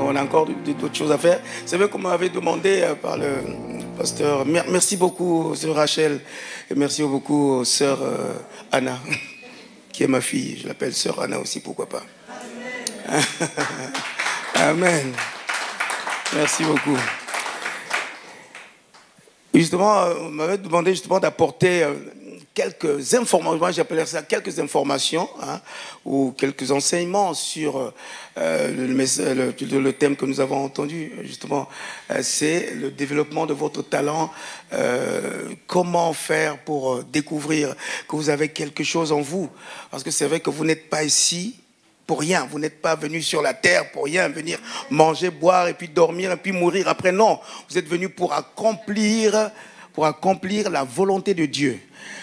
on a encore d'autres choses à faire. C'est vrai qu'on m'avait demandé par le pasteur. Merci beaucoup, sœur Rachel, et merci beaucoup, sœur Anna, qui est ma fille. Je l'appelle sœur Anna aussi, pourquoi pas. Amen. Amen. Merci beaucoup. Justement, on m'avait demandé justement d'apporter quelques informations, moi j'appellerais ça quelques informations, hein, ou quelques enseignements sur le thème que nous avons entendu, justement, c'est le développement de votre talent, comment faire pour découvrir que vous avez quelque chose en vous, parce que c'est vrai que vous n'êtes pas ici pour rien, vous n'êtes pas venu sur la terre pour rien, venir manger, boire et puis dormir et puis mourir après, non, vous êtes venu pour accomplir la volonté de Dieu.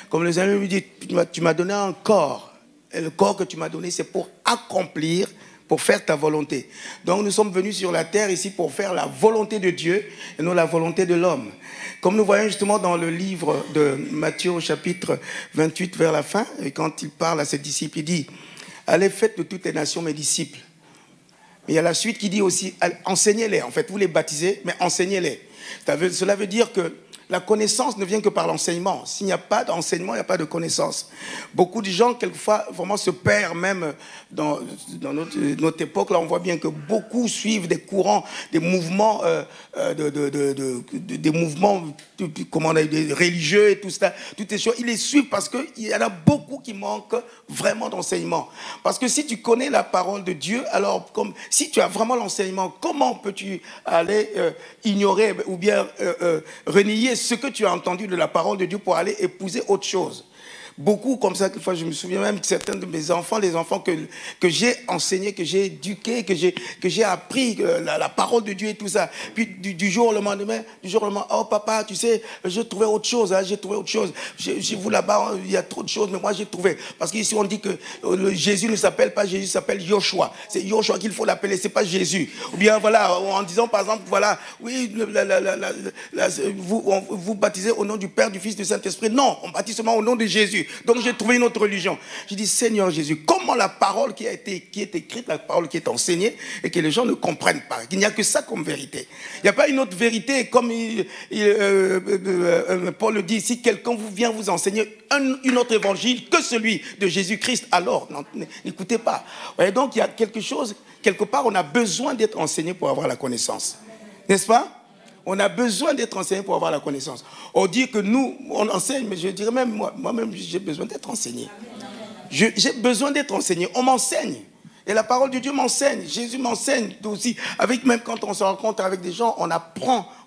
Comme les amis me disent, tu m'as donné un corps, et le corps que tu m'as donné, c'est pour accomplir, pour faire ta volonté. Donc nous sommes venus sur la terre ici pour faire la volonté de Dieu et non la volonté de l'homme. Comme nous voyons justement dans le livre de Matthieu au chapitre 28 vers la fin, et quand il parle à ses disciples, il dit, allez, faites de toutes les nations mes disciples. Mais il y a la suite qui dit aussi, enseignez-les. En fait, vous les baptisez, mais enseignez-les. Cela veut dire que la connaissance ne vient que par l'enseignement. S'il n'y a pas d'enseignement, il n'y a pas de connaissance. Beaucoup de gens, quelquefois, vraiment se perdent même dans notre époque. Là, on voit bien que beaucoup suivent des courants, des mouvements, des mouvements comment on a des religieux et tout ça. Toutes ces choses, ils les suivent parce qu'il y en a beaucoup qui manquent vraiment d'enseignement. Parce que si tu connais la parole de Dieu, alors si tu as vraiment l'enseignement, comment peux-tu aller ignorer ou bien renier ce que tu as entendu de la parole de Dieu pour aller épouser autre chose? Beaucoup comme ça, quelquefois, je me souviens même que certains de mes enfants, les enfants que j'ai enseignés, que j'ai éduqués, que j'ai appris la parole de Dieu et tout ça. Puis du jour au lendemain, oh papa, tu sais, j'ai trouvé autre chose, hein, j'ai trouvé autre chose. J'ai vu là-bas, il y a trop de choses, mais moi j'ai trouvé. Parce qu'ici on dit que Jésus ne s'appelle pas Jésus, s'appelle Yoshua. C'est Yoshua qu'il faut l'appeler, c'est pas Jésus. Ou bien voilà, en disant par exemple, voilà, oui, vous baptisez au nom du Père, du Fils, du Saint-Esprit. Non, on baptise seulement au nom de Jésus. Donc j'ai trouvé une autre religion. J'ai dit, Seigneur Jésus, comment la parole qui est écrite, la parole qui est enseignée, et que les gens ne comprennent pas, qu'il n'y a que ça comme vérité. Il n'y a pas une autre vérité, comme Paul le dit, si quelqu'un vient vous enseigner une autre évangile que celui de Jésus-Christ, alors n'écoutez pas. Ouais, donc il y a quelque chose, quelque part, on a besoin d'être enseigné pour avoir la connaissance. N'est-ce pas? On a besoin d'être enseigné pour avoir la connaissance. On dit que nous, on enseigne, mais je dirais même, moi-même, j'ai besoin d'être enseigné. J'ai besoin d'être enseigné. On m'enseigne. Et la parole de Dieu m'enseigne. Jésus m'enseigne aussi. Même quand on se rencontre avec des gens,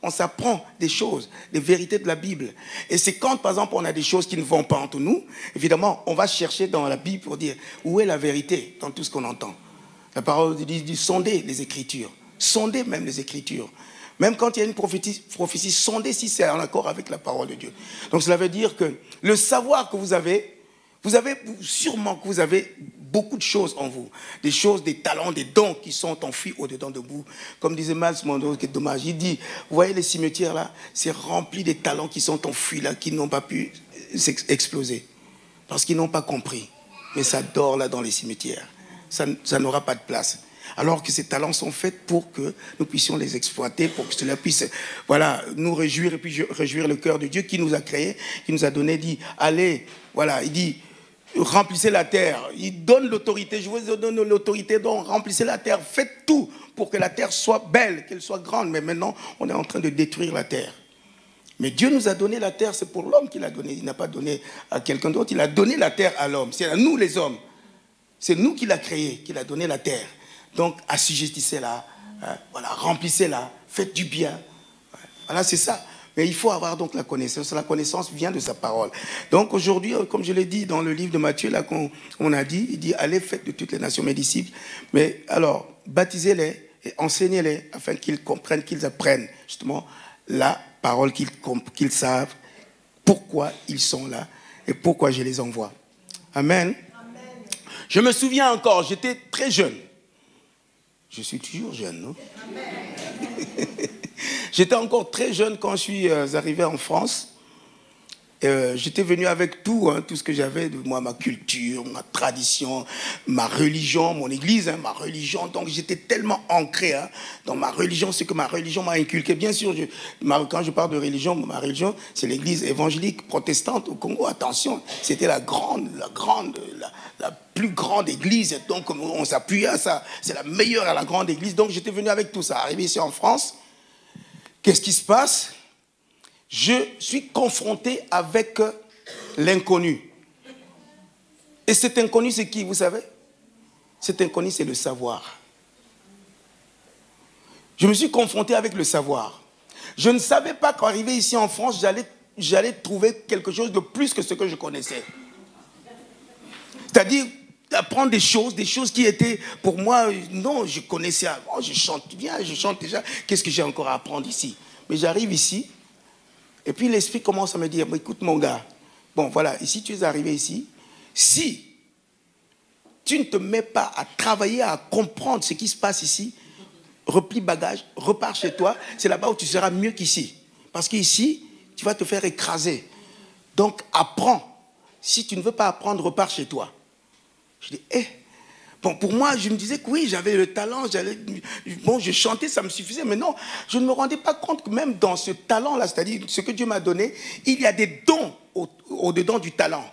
on s'apprend des choses, des vérités de la Bible. Et c'est quand, par exemple, on a des choses qui ne vont pas entre nous, évidemment, on va chercher dans la Bible pour dire où est la vérité dans tout ce qu'on entend. La parole dit sonder les Écritures. Sonder même les Écritures. Même quand il y a une prophétie, sondez si c'est en accord avec la parole de Dieu. Donc cela veut dire que le savoir que vous avez sûrement que vous avez beaucoup de choses en vous. Des choses, des talents, des dons qui sont enfouis au-dedans de vous. Comme disait Miles Monroe, qui est dommage, il dit, vous voyez les cimetières là, c'est rempli des talents qui sont enfouis là, qui n'ont pas pu exploser. Parce qu'ils n'ont pas compris. Mais ça dort là dans les cimetières. Ça n'aura pas de place. Alors que ces talents sont faits pour que nous puissions les exploiter, pour que cela puisse nous réjouir et puis réjouir le cœur de Dieu qui nous a créés, qui nous a donné, dit, allez, voilà, il dit, remplissez la terre. Il donne l'autorité, je vous donne l'autorité, donc remplissez la terre, faites tout pour que la terre soit belle, qu'elle soit grande. Mais maintenant, on est en train de détruire la terre. Mais Dieu nous a donné la terre, c'est pour l'homme qu'il a donné. Il n'a pas donné à quelqu'un d'autre, il a donné la terre à l'homme. C'est à nous les hommes. C'est nous qui l'a créé, qu'il a donné la terre. Donc, assujettissez-la, remplissez-la, faites du bien. Voilà, c'est ça. Mais il faut avoir donc la connaissance. La connaissance vient de sa parole. Donc, aujourd'hui, comme je l'ai dit dans le livre de Matthieu, là, qu'on a dit, il dit, allez, faites de toutes les nations mes disciples. Mais alors, baptisez-les et enseignez-les afin qu'ils comprennent, qu'ils apprennent justement la parole, qu'ils savent pourquoi ils sont là et pourquoi je les envoie. Amen. Je me souviens encore, j'étais très jeune. Je suis toujours jeune, non? J'étais encore très jeune quand je suis arrivé en France. J'étais venu avec tout, hein, tout ce que j'avais de moi, ma culture, ma tradition, ma religion, mon église, hein, ma religion. Donc j'étais tellement ancré hein, dans ma religion, ce que ma religion m'a inculqué. Bien sûr, quand je parle de religion, ma religion, c'est l'église évangélique protestante au Congo. Attention, c'était la plus grande église. Donc on s'appuyait à ça. C'est la meilleure à la grande église. Donc j'étais venu avec tout ça. Arrivé ici en France, qu'est-ce qui se passe ? Je suis confronté avec l'inconnu. Et cet inconnu, c'est qui, vous savez? Cet inconnu, c'est le savoir. Je me suis confronté avec le savoir. Je ne savais pas qu'arrivé ici en France, j'allais trouver quelque chose de plus que ce que je connaissais. C'est-à-dire apprendre des choses qui étaient, pour moi, non, je connaissais avant, je chante bien, je chante déjà. Qu'est-ce que j'ai encore à apprendre ici? Mais j'arrive ici, et puis l'esprit commence à me dire, écoute mon gars, bon voilà, ici tu es arrivé ici, si tu ne te mets pas à travailler, à comprendre ce qui se passe ici, replie bagage, repars chez toi, c'est là-bas où tu seras mieux qu'ici. Parce qu'ici, tu vas te faire écraser. Donc apprends. Si tu ne veux pas apprendre, repars chez toi. Je dis, bon, pour moi, je me disais que oui, j'avais le talent, bon, je chantais, ça me suffisait, mais non, je ne me rendais pas compte que même dans ce talent-là, c'est-à-dire ce que Dieu m'a donné, il y a des dons au-dedans du talent.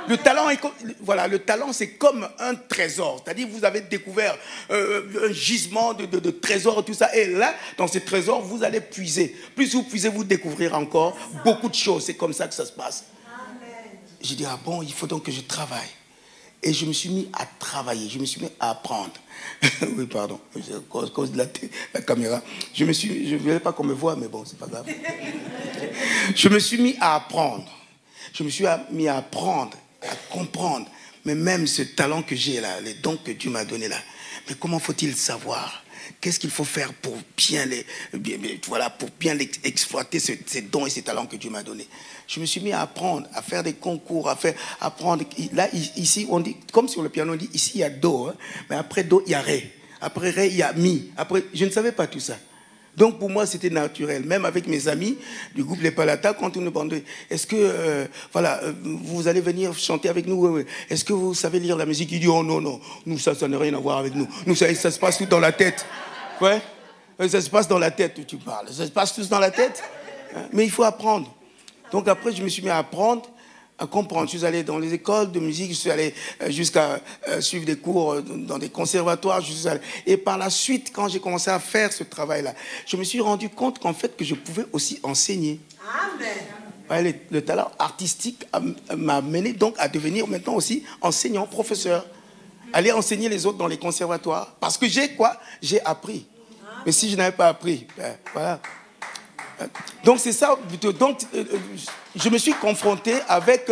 Le talent, le talent, c'est comme un trésor, c'est-à-dire vous avez découvert un gisement de trésors, tout ça, et là, dans ces trésors, vous allez puiser. Plus vous puisez, vous découvrir encore beaucoup de choses, c'est comme ça que ça se passe. J'ai dit, ah bon, il faut donc que je travaille. Et je me suis mis à travailler, je me suis mis à apprendre. Oui, pardon, à cause de la caméra. Je ne voulais pas qu'on me voie, mais bon, c'est pas grave. Je me suis mis à apprendre. Je me suis mis à apprendre, à comprendre. Mais même ce talent que j'ai là, les dons que Dieu m'a donnés là, mais comment faut-il savoir ? Qu'est-ce qu'il faut faire pour bien exploiter ces dons et ces talents que Dieu m'a donnés? Je me suis mis à apprendre, à faire des concours, apprendre. Là, ici, on dit, comme sur le piano, on dit, ici, il y a do, hein, mais après do, il y a ré. Après ré, il y a mi. Après, je ne savais pas tout ça. Donc, pour moi, c'était naturel. Même avec mes amis du groupe Les Palatas, quand on nous demandait, est-ce que, vous allez venir chanter avec nous? Est-ce que vous savez lire la musique? Il dit, oh non, non, nous, ça n'a rien à voir avec nous. Nous, ça se passe tout dans la tête. Ouais, ça se passe dans la tête, tu parles. Ça se passe tout dans la tête. Mais il faut apprendre. Donc après, je me suis mis à apprendre, à comprendre. Je suis allé dans les écoles de musique, je suis allé jusqu'à suivre des cours dans des conservatoires. Et par la suite, quand j'ai commencé à faire ce travail-là, je me suis rendu compte qu'en fait, que je pouvais aussi enseigner. Amen. Ouais, le talent artistique m'a mené donc à devenir maintenant aussi enseignant, professeur. Aller enseigner les autres dans les conservatoires. Parce que j'ai quoi? J'ai appris. Mais si je n'avais pas appris, voilà. Donc c'est ça. Donc je me suis confronté avec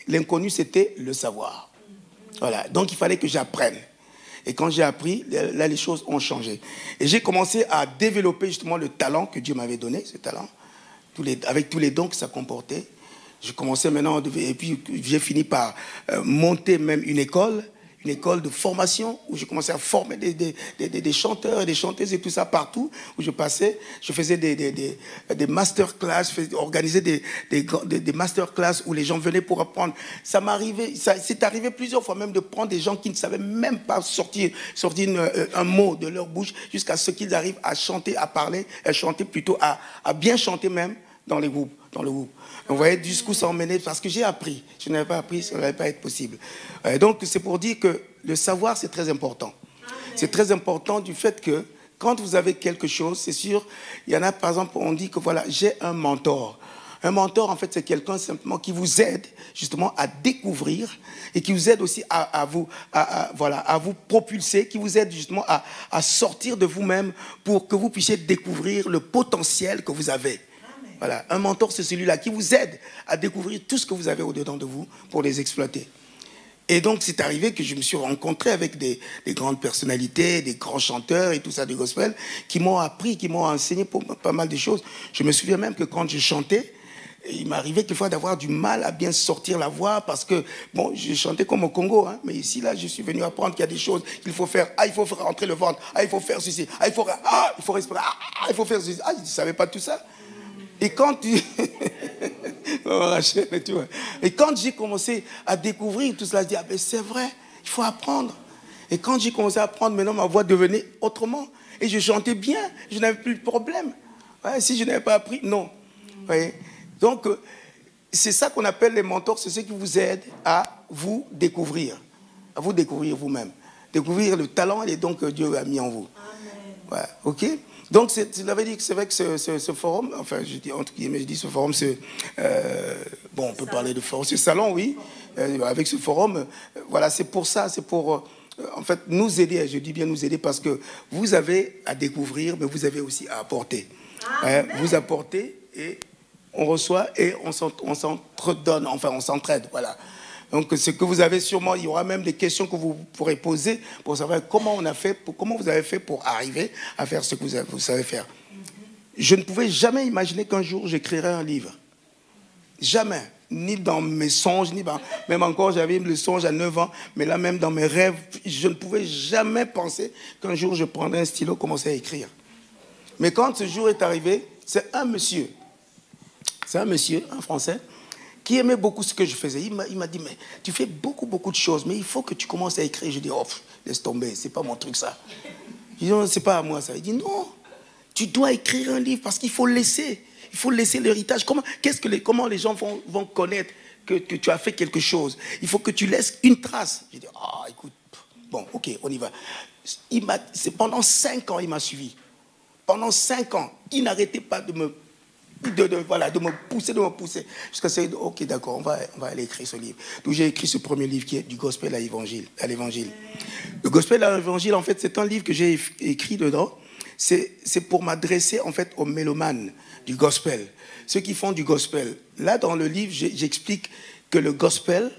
l'inconnu, c'était le savoir. Voilà. Donc il fallait que j'apprenne. Et quand j'ai appris, là les choses ont changé. Et j'ai commencé à développer justement le talent que Dieu m'avait donné, ce talent, avec tous les dons que ça comportait. Je commençais maintenant, et puis j'ai fini par monter même une école de formation où je commençais à former des chanteurs et des chanteuses et tout ça partout où je passais. Je faisais des masterclass, organisais des masterclass où les gens venaient pour apprendre. C'est arrivé plusieurs fois même de prendre des gens qui ne savaient même pas sortir un mot de leur bouche jusqu'à ce qu'ils arrivent à chanter, à parler, à chanter plutôt, à bien chanter même dans le groupe. Vous voyez, jusqu'où ça emmenait, parce que j'ai appris. Je n'avais pas appris, ça n'allait pas être possible. Donc, c'est pour dire que le savoir, c'est très important. C'est très important du fait que, quand vous avez quelque chose, c'est sûr, il y en a, par exemple, on dit que voilà, j'ai un mentor. Un mentor, en fait, c'est quelqu'un simplement qui vous aide, justement, à découvrir et qui vous aide aussi à vous propulser, qui vous aide, justement, à sortir de vous-même pour que vous puissiez découvrir le potentiel que vous avez. Voilà, un mentor, c'est celui-là qui vous aide à découvrir tout ce que vous avez au-dedans de vous pour les exploiter. Et donc, c'est arrivé que je me suis rencontré avec des grandes personnalités, des grands chanteurs et tout ça du gospel, qui m'ont appris, qui m'ont enseigné pour pas mal de choses. Je me souviens même que quand je chantais, il m'arrivait quelquefois d'avoir du mal à bien sortir la voix parce que, bon, je chantais comme au Congo, hein, mais ici, là, je suis venu apprendre qu'il y a des choses qu'il faut faire. Ah, il faut faire rentrer le ventre. Ah, il faut faire ceci. Ah, il faut respirer. Ah, il faut faire ceci. Ah, je ne savais pas tout ça. Et quand Rachel, tu vois. Et quand j'ai commencé à découvrir tout cela, je dis, ah ben c'est vrai, il faut apprendre. Et quand j'ai commencé à apprendre, maintenant ma voix devenait autrement. Et je chantais bien, je n'avais plus de problème. Ouais, si je n'avais pas appris, non. Ouais. Donc, c'est ça qu'on appelle les mentors, c'est ceux qui vous aident à vous découvrir vous-même. Découvrir le talent et donc que Dieu a mis en vous. Ouais, ok. Donc, j'avais dit que c'est vrai que ce forum, enfin, je dis entre guillemets, je dis ce forum, bon, on peut parler de forum, ce salon, oui, avec ce forum, voilà, c'est pour ça, c'est pour, en fait, nous aider, je dis bien nous aider parce que vous avez à découvrir, mais vous avez aussi à apporter. Vous apportez et on reçoit et on s'entredonne, enfin, on s'entraide, voilà. Donc, ce que vous avez sûrement, il y aura même des questions que vous pourrez poser pour savoir comment vous avez fait pour arriver à faire ce que vous savez faire. Je ne pouvais jamais imaginer qu'un jour j'écrirais un livre. Jamais. Ni dans mes songes, même encore, j'avais le songe à 9 ans, mais là même dans mes rêves, je ne pouvais jamais penser qu'un jour je prendrais un stylo et commençais à écrire. Mais quand ce jour est arrivé, c'est un monsieur, un Français, qui aimait beaucoup ce que je faisais. Il m'a dit, mais tu fais beaucoup de choses, mais il faut que tu commences à écrire. Je dis, oh, laisse tomber, c'est pas mon truc ça. Je dis, non, c'est pas à moi ça. Il dit, non, tu dois écrire un livre parce qu'il faut laisser l'héritage. Comment les gens vont connaître que tu as fait quelque chose? Il faut que tu laisses une trace. Je dis, ah, écoute, bon, ok, on y va. C'est pendant 5 ans, il m'a suivi. Pendant 5 ans, il n'arrêtait pas de me pousser. Jusqu'à ce que, ok, d'accord, on va aller écrire ce livre. Donc j'ai écrit ce premier livre qui est du gospel à l'évangile. Le gospel à l'évangile, en fait, c'est un livre que j'ai écrit dedans. C'est pour m'adresser, en fait, aux mélomanes du gospel. Ceux qui font du gospel. Là, dans le livre, j'explique que le gospel,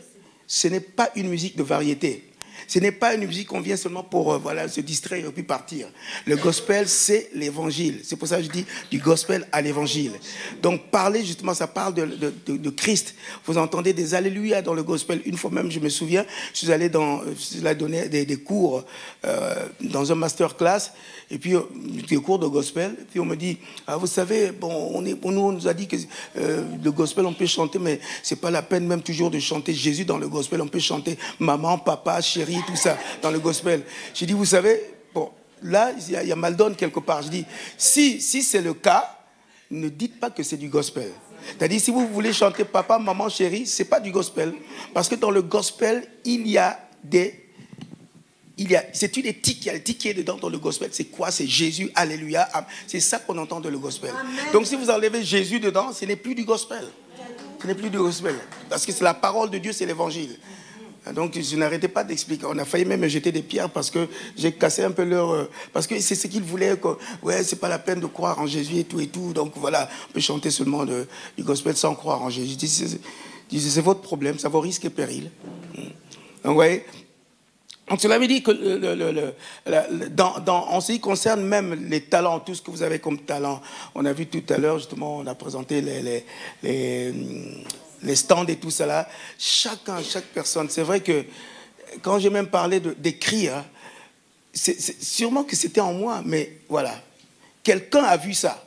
ce n'est pas une musique de variété. Ce n'est pas une musique qu'on vient seulement pour se distraire et puis partir. Le gospel, c'est l'évangile. C'est pour ça que je dis du gospel à l'évangile. Donc parler, justement, ça parle de Christ. Vous entendez des alléluia dans le gospel. Une fois même, je me souviens, je suis allé donner des cours dans un masterclass, et puis des cours de gospel. Puis on me dit, ah, vous savez, bon, on nous a dit que le gospel, on peut chanter, mais c'est pas la peine même toujours de chanter Jésus dans le gospel. On peut chanter maman, papa, chérie, tout ça dans le gospel. J'ai dit, vous savez, bon, là, il y a mal donne quelque part. Je dis, si c'est le cas, ne dites pas que c'est du gospel. C'est-à-dire, si vous voulez chanter papa, maman, chérie, c'est pas du gospel. Parce que dans le gospel, c'est une éthique, il y a l'éthique qui est dedans dans le gospel. C'est quoi? C'est Jésus, alléluia. C'est ça qu'on entend dans le gospel. Amen. Donc si vous enlevez Jésus dedans, ce n'est plus du gospel. Ce n'est plus du gospel. Parce que c'est la parole de Dieu, c'est l'évangile. Donc je n'arrêtais pas d'expliquer. On a failli même me jeter des pierres parce que j'ai cassé un peu leur... parce que c'est ce qu'ils voulaient. Ouais, c'est pas la peine de croire en Jésus et tout. Donc voilà, on peut chanter seulement du gospel sans croire en Jésus. Je dis, c'est votre problème, ça vaut risque et péril. Donc vous voyez. Donc cela veut dire que en ce qui concerne même les talents, tout ce que vous avez comme talent, on a vu tout à l'heure, justement, on a présenté les stands et tout cela. Chaque personne, c'est vrai que quand j'ai même parlé d'écrire, c'est sûrement que c'était en moi, mais voilà. Quelqu'un a vu ça.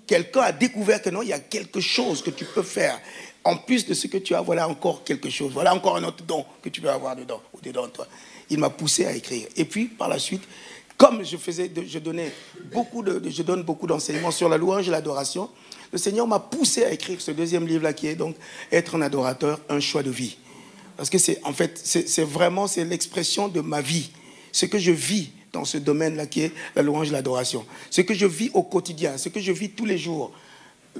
Quelqu'un a découvert que non, il y a quelque chose que tu peux faire. En plus de ce que tu as, voilà encore quelque chose. Voilà encore un autre don que tu peux avoir dedans de toi. Il m'a poussé à écrire. Et puis, par la suite, comme je donne beaucoup d'enseignements sur la louange et l'adoration, le Seigneur m'a poussé à écrire ce deuxième livre-là qui est donc Être un adorateur, un choix de vie. Parce que c'est vraiment l'expression de ma vie. Ce que je vis dans ce domaine-là qui est la louange et l'adoration. Ce que je vis au quotidien, ce que je vis tous les jours.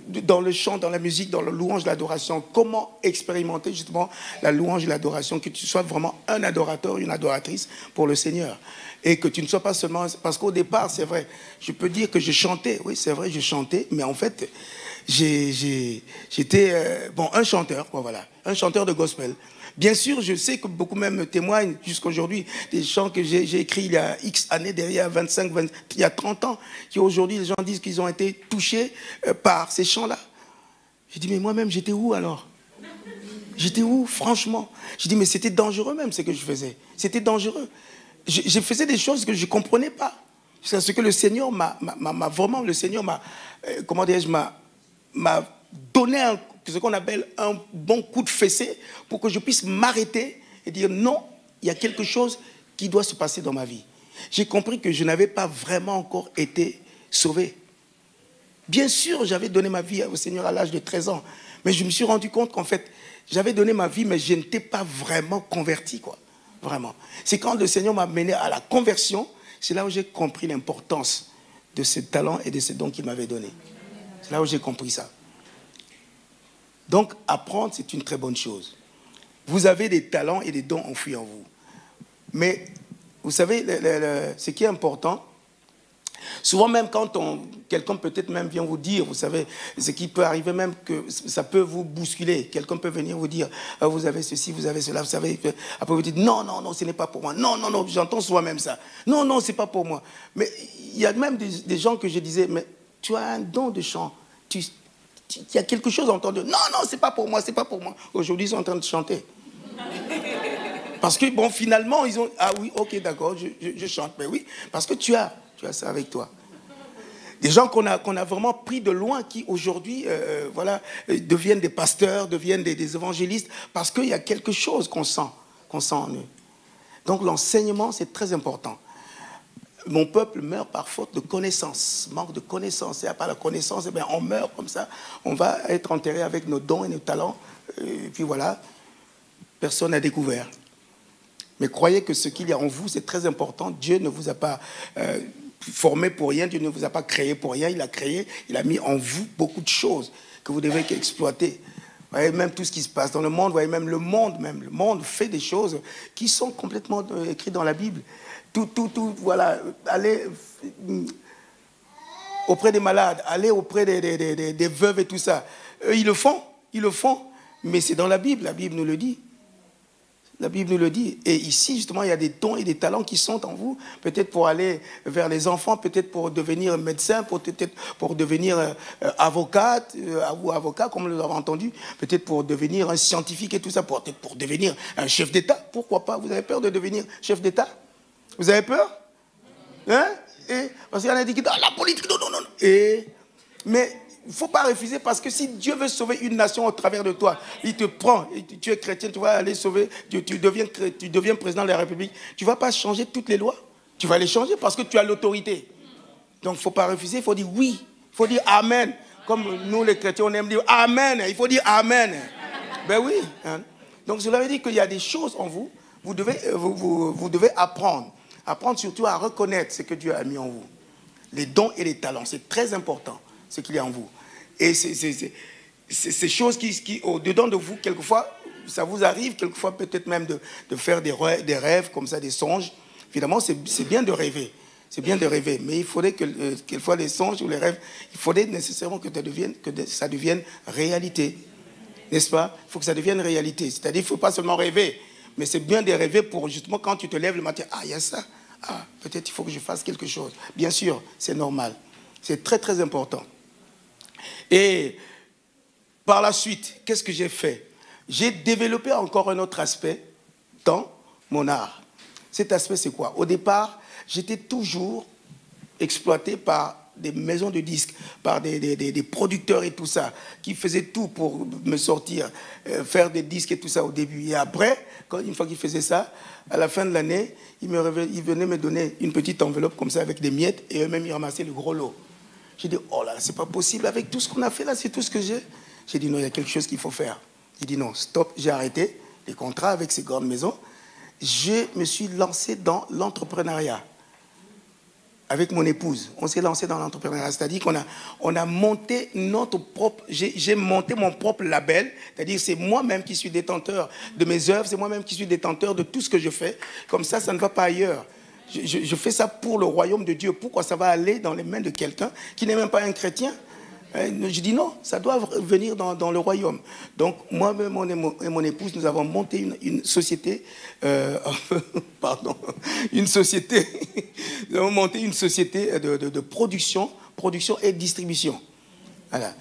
Dans le chant, dans la musique, dans la louange, l'adoration, comment expérimenter justement la louange et l'adoration, que tu sois vraiment un adorateur, une adoratrice pour le Seigneur. Et que tu ne sois pas seulement... Parce qu'au départ, c'est vrai, je peux dire que je chantais, oui c'est vrai, je chantais, mais en fait, j'étais un chanteur, quoi, voilà, un chanteur de gospel. Bien sûr, je sais que beaucoup même me témoignent jusqu'aujourd'hui des chants que j'ai écrits il y a X années, derrière 25, il y a 30 ans, qui aujourd'hui, les gens disent qu'ils ont été touchés par ces chants-là. J'ai dit, mais moi-même, j'étais où alors? J'étais où, franchement? J'ai dit, mais c'était dangereux même ce que je faisais. C'était dangereux. Je faisais des choses que je ne comprenais pas. C'est ce que le Seigneur m'a donné ce qu'on appelle un bon coup de fessée pour que je puisse m'arrêter et dire non, il y a quelque chose qui doit se passer dans ma vie. J'ai compris que je n'avais pas vraiment encore été sauvé. Bien sûr, j'avais donné ma vie au Seigneur à l'âge de 13 ans, mais je me suis rendu compte qu'en fait, j'avais donné ma vie, mais je n'étais pas vraiment converti, quoi. Vraiment. C'est quand le Seigneur m'a mené à la conversion, c'est là où j'ai compris l'importance de ce talent et de ce don qu'il m'avait donné. C'est là où j'ai compris ça. Donc, apprendre, c'est une très bonne chose. Vous avez des talents et des dons enfouis en vous. Mais, vous savez, ce qui est important, souvent même quand quelqu'un peut-être même vient vous dire, vous savez, ce qui peut arriver même que ça peut vous bousculer. Quelqu'un peut venir vous dire, ah, vous avez ceci, vous avez cela, vous savez. Après vous dites, non, non, non, ce n'est pas pour moi. Non, non, non, j'entends souvent même ça. Non, non, ce n'est pas pour moi. Mais il y a même des gens que je disais, mais tu as un don de chant. Il y a quelque chose à entendre. Non, non, c'est pas pour moi, c'est pas pour moi. Aujourd'hui, ils sont en train de chanter. Parce que, bon, finalement, ils ont... Ah oui, ok, d'accord, je chante. Mais oui, parce que tu as ça avec toi. Des gens qu'on a vraiment pris de loin, qui aujourd'hui, voilà, deviennent des pasteurs, deviennent des évangélistes, parce qu'il y a quelque chose qu'on sent en eux. Donc l'enseignement, c'est très important. Mon peuple meurt par faute de connaissance, manque de connaissance. Et à part la connaissance, eh bien, on meurt comme ça. On va être enterré avec nos dons et nos talents. Et puis voilà, personne n'a découvert. Mais croyez que ce qu'il y a en vous, c'est très important. Dieu ne vous a pas formé pour rien, Dieu ne vous a pas créé pour rien. Il a créé, il a mis en vous beaucoup de choses que vous devez exploiter. Vous voyez, même tout ce qui se passe dans le monde, vous voyez, même le monde fait des choses qui sont complètement écrites dans la Bible. Tout, voilà, allez auprès des malades, allez auprès des veuves et tout ça. Eux, ils le font, mais c'est dans la Bible nous le dit. La Bible nous le dit. Et ici, justement, il y a des dons et des talents qui sont en vous, peut-être pour aller vers les enfants, peut-être pour devenir médecin, peut-être pour devenir avocate, ou avocat, comme nous l'avons entendu, peut-être pour devenir un scientifique et tout ça, peut-être pour devenir un chef d'État. Pourquoi pas? Vous avez peur de devenir chef d'État? Vous avez peur? Hein? Parce qu'il y en a qui disent, ah, la politique, non, non, non. Mais il ne faut pas refuser, parce que si Dieu veut sauver une nation au travers de toi, il te prend, tu es chrétien, tu vas aller sauver, tu deviens président de la République, tu ne vas pas changer toutes les lois, tu vas les changer parce que tu as l'autorité. Donc il ne faut pas refuser, il faut dire oui, il faut dire amen. Comme nous les chrétiens, on aime dire amen, il faut dire amen. Ben oui. Hein. Donc cela veut dire qu'il y a des choses en vous, vous devez apprendre. Apprendre surtout à reconnaître ce que Dieu a mis en vous. Les dons et les talents, c'est très important, ce qu'il y a en vous. Et ces choses qui au-dedans de vous, quelquefois, ça vous arrive, quelquefois peut-être même de faire des rêves comme ça, des songes. Évidemment, c'est bien de rêver. C'est bien de rêver. Mais il faudrait que, quelquefois, les songes ou les rêves, il faudrait nécessairement que ça devienne réalité. N'est-ce pas? Il faut que ça devienne réalité. C'est-à-dire, il ne faut pas seulement rêver. Mais c'est bien de rêver pour justement quand tu te lèves le matin, ah, il y a ça. Ah, peut-être il faut que je fasse quelque chose. Bien sûr, c'est normal. C'est très, très important. Et par la suite, qu'est-ce que j'ai fait? J'ai développé encore un autre aspect dans mon art. Cet aspect, c'est quoi? Au départ, j'étais toujours exploité par des maisons de disques, par des producteurs et tout ça, qui faisaient tout pour me sortir, faire des disques et tout ça au début. Et après, une fois qu'ils faisaient ça, à la fin de l'année, ils venaient me donner une petite enveloppe comme ça avec des miettes, et eux-mêmes, ils ramassaient le gros lot. J'ai dit, oh là, c'est pas possible, avec tout ce qu'on a fait là, c'est tout ce que j'ai. J'ai dit, non, il y a quelque chose qu'il faut faire. J'ai dit, non, stop, j'ai arrêté les contrats avec ces grandes maisons. Je me suis lancé dans l'entrepreneuriat. Avec mon épouse, on s'est lancé dans l'entrepreneuriat, c'est-à-dire qu'on a monté notre propre, j'ai monté mon propre label, c'est-à-dire c'est moi-même qui suis détenteur de mes œuvres, c'est moi-même qui suis détenteur de tout ce que je fais, comme ça ne va pas ailleurs. Je fais ça pour le royaume de Dieu. Pourquoi ça va aller dans les mains de quelqu'un qui n'est même pas un chrétien? Je dis non, ça doit venir dans le royaume. Donc, moi-même et mon épouse, nous avons monté une société, nous avons monté une société de production et distribution. Voilà.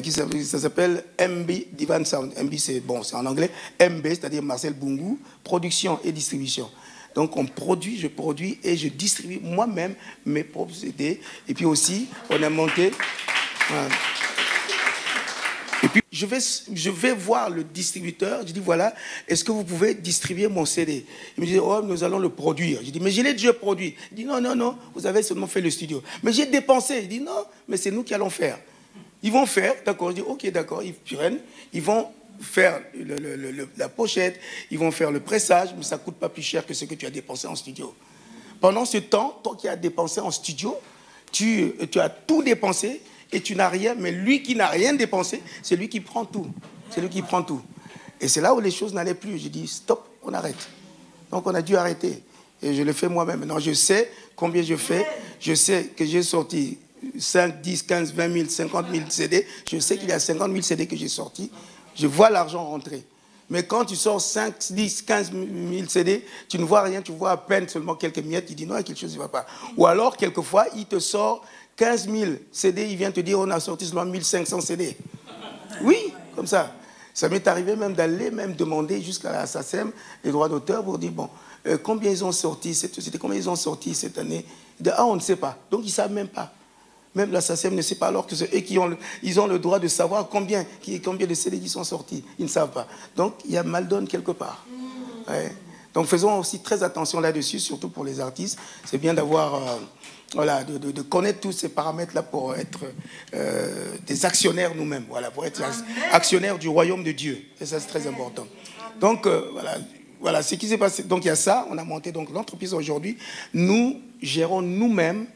Ça s'appelle MB Divine Sound. MB, c'est en anglais. MB, c'est-à-dire Marcel Bungu, production et distribution. Donc, je produis et je distribue moi-même mes propres CD. Et puis aussi, on a monté... Et puis, je vais voir le distributeur. Je dis, voilà, est-ce que vous pouvez distribuer mon CD? Il me dit, oh, nous allons le produire. Je dis, mais je l'ai déjà produit. Il dit, non, non, non, vous avez seulement fait le studio. Mais j'ai dépensé. Il dit, non, mais c'est nous qui allons faire. Ils vont faire, d'accord. Je dis, ok, d'accord, ils prennent, ils vont faire la pochette, ils vont faire le pressage, mais ça ne coûte pas plus cher que ce que tu as dépensé en studio. Pendant ce temps, toi qui as dépensé en studio, tu as tout dépensé et tu n'as rien, mais lui qui n'a rien dépensé, c'est lui qui prend tout. C'est lui qui prend tout. Et c'est là où les choses n'allaient plus. J'ai dit, stop, on arrête. Donc on a dû arrêter. Et je le fais moi-même. Maintenant, je sais combien je fais. Je sais que j'ai sorti 5, 10, 15, 20 000, 50 000 CD. Je sais qu'il y a 50 000 CD que j'ai sortis. Je vois l'argent rentrer. Mais quand tu sors 5, 10, 15 000 CD, tu ne vois rien, tu vois à peine seulement quelques miettes, tu dis non, il y a quelque chose qui ne va pas. Ou alors, quelquefois, il te sort 15 000 CD, il vient te dire on a sorti seulement 1500 CD. Oui, comme ça. Ça m'est arrivé même d'aller même demander jusqu'à la SACEM les droits d'auteur pour dire bon, combien ils ont sorti, combien ils ont sorti cette année. Ils disent, ah, on ne sait pas. Donc, ils ne savent même pas. Même la SACEM ne sait pas, alors que c'est eux qui ont le droit de savoir combien de CD qui sont sortis. Ils ne savent pas. Donc, il y a mal donne quelque part. Ouais. Donc, faisons aussi très attention là-dessus, surtout pour les artistes. C'est bien d'avoir, voilà, de connaître tous ces paramètres-là pour être des actionnaires nous-mêmes. Voilà, pour être actionnaires du royaume de Dieu. Et ça, c'est très important. Donc, voilà ce qui s'est passé. Donc, il y a ça. On a monté donc l'entreprise aujourd'hui. Nous gérons nous-mêmes,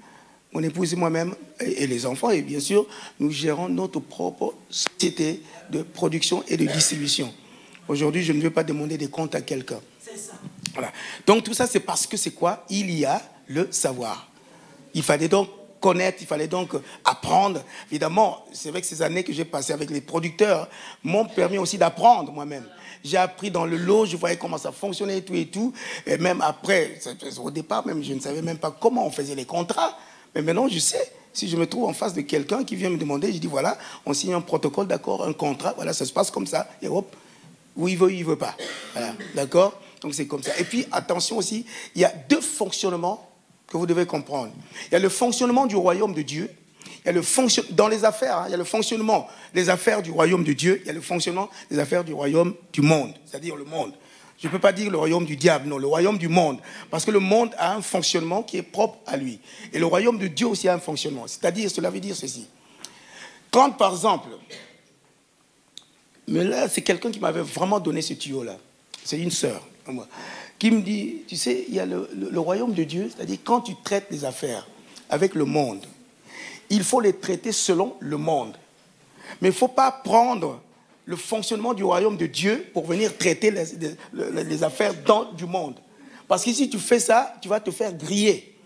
mon épouse et moi-même, et les enfants, et bien sûr, nous gérons notre propre société de production et de distribution. Aujourd'hui, je ne veux pas demander des comptes à quelqu'un. C'est ça. Voilà. Donc tout ça, c'est parce que c'est quoi? Il y a le savoir. Il fallait donc connaître, il fallait donc apprendre. Évidemment, c'est vrai que ces années que j'ai passées avec les producteurs m'ont permis aussi d'apprendre moi-même. J'ai appris dans le lot, je voyais comment ça fonctionnait et tout. Et même après, au départ, même, je ne savais même pas comment on faisait les contrats. Mais maintenant, je sais, si je me trouve en face de quelqu'un qui vient me demander, je dis, voilà, on signe un protocole, d'accord, un contrat, voilà, ça se passe comme ça, et hop, où il veut pas. Voilà, d'accord? Donc c'est comme ça. Et puis, attention aussi, il y a deux fonctionnements que vous devez comprendre. Il y a le fonctionnement du royaume de Dieu, il y a dans les affaires, hein, il y a le fonctionnement des affaires du royaume de Dieu, il y a le fonctionnement des affaires du royaume du monde, c'est-à-dire le monde. Je ne peux pas dire le royaume du diable, non, le royaume du monde. Parce que le monde a un fonctionnement qui est propre à lui. Et le royaume de Dieu aussi a un fonctionnement. C'est-à-dire, cela veut dire ceci. Quand, par exemple, mais là, c'est quelqu'un qui m'avait vraiment donné ce tuyau-là. C'est une sœur, qui me dit, tu sais, il y a le royaume de Dieu, c'est-à-dire quand tu traites les affaires avec le monde, il faut les traiter selon le monde. Mais il ne faut pas prendre le fonctionnement du royaume de Dieu pour venir traiter les affaires du monde. Parce que si tu fais ça, tu vas te faire griller.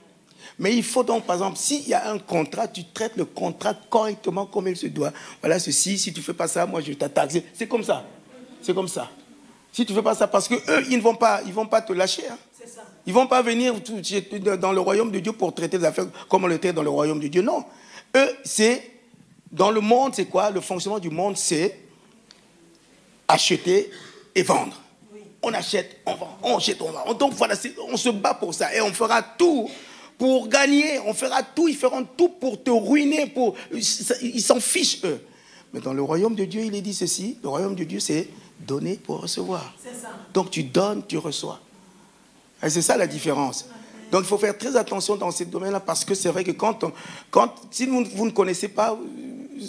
Mais il faut donc, par exemple, s'il y a un contrat, tu traites le contrat correctement comme il se doit. Voilà ceci, si tu ne fais pas ça, moi je t'attaque. C'est comme ça. C'est comme ça. Si tu ne fais pas ça, parce qu'eux, ils ne vont pas te lâcher. Hein. Ils ne vont pas venir dans le royaume de Dieu pour traiter les affaires comme on le traite dans le royaume de Dieu. Non. Eux, c'est... Dans le monde, c'est quoi? Le fonctionnement du monde, c'est acheter et vendre. Oui. On achète, on vend, on achète, on vend. Donc voilà, on se bat pour ça et on fera tout pour gagner. On fera tout, ils feront tout pour te ruiner. Ils s'en fichent, eux. Mais dans le royaume de Dieu, il est dit ceci. Le royaume de Dieu, c'est donner pour recevoir. C'est ça. Donc tu donnes, tu reçois. Et c'est ça la différence. Donc il faut faire très attention dans ce domaine-là parce que c'est vrai que si vous ne connaissez pas...